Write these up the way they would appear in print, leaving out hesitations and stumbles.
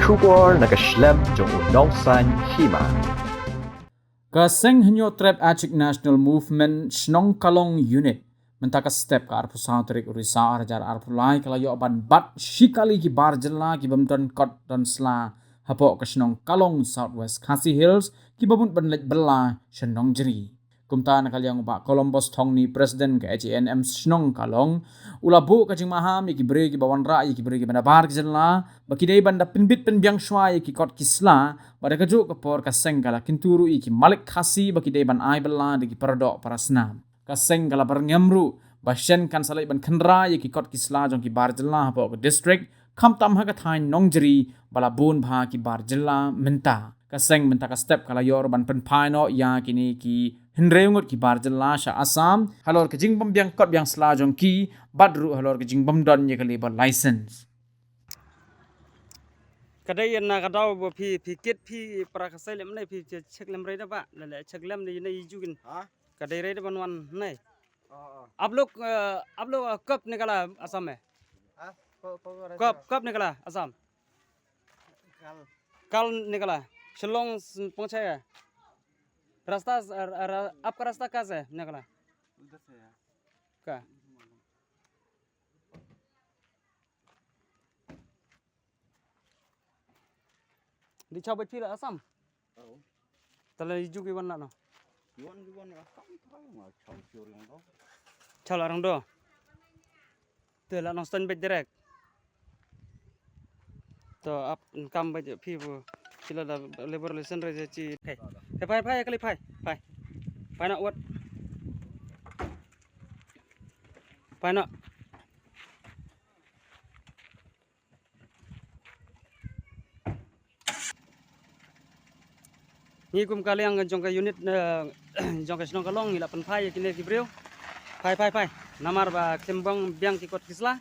Shubor nakaslem jong unongsan hima. Kaseng henyo trap Achik National Movement Snong Kalong Unit mentaka step ka arpu sautrik urisa arajar arpulai kalayo aban bat shikali ki barjela ki bamdon kot don sla hapo ka Snong Kalong Southwest Khasi Hills ki babun banlet bela Shenong Jeri kumta nakalyang ba Columbus Thongni President ka HNM Snong Kalong ulabu ka jing maham ki bre ki bawan ra ki bre ki banabar ki jela bakidai banda pinbit penbyang shwa ki kot kisla pada kajuk kapor kaseng kala kinturu ki Malik Khasi bakidai ban ai bela ki paradok para senam kaseng kala berngamru basyen kan salai ban khandra ki kot kisla jong ki barjela hapo ka district khamtam ha ka thain nongjeri bala bun bha ki barjela menta kaseng menta ka step kala yor ban penpai no ya kini ki hinreungut ki barjela sha Assam halor ke jingbam byang kot byang sla jong ki badru halor ke jingbam don ye kali ba license kadai na kadau bo phi kit phi prakasai lem nai phi chek lem rai da ba le chek lem ni nai jugin kadai rai da banwan nai आप लोग कब निकला असम में कब निकला असम कल निकला शिलोंग पहुंचा है रास्ता आपका रास्ता कहाँ से निकला क्या दिखा बच्ची असम तले इजू की बनना ना Chalo orang do. Tu lah nonton bed direct. Tu up kam bed pibu. Sila dah liberalisation raja ci. Hey, pai kali pai. Pai nak what? Pai nak. Ni kum kali yang jong ka unit jong ka Snong Kalong ni 8 pai kini kibreu. Pai. Namar ba kembang biang ki kot kisla.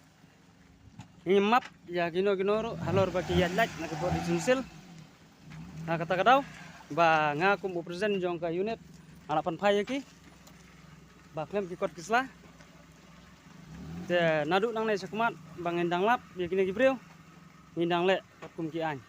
Ni map ya gino halor ba ki yadlak na ko di sunsil. Na kata kadau ba nga kum present jong ka unit 8 pai ki. Ba klem ki kot kisla. Te nadu nang nei sakmat bang endang lap ya kini kibreu. Indang le kot kum ki an.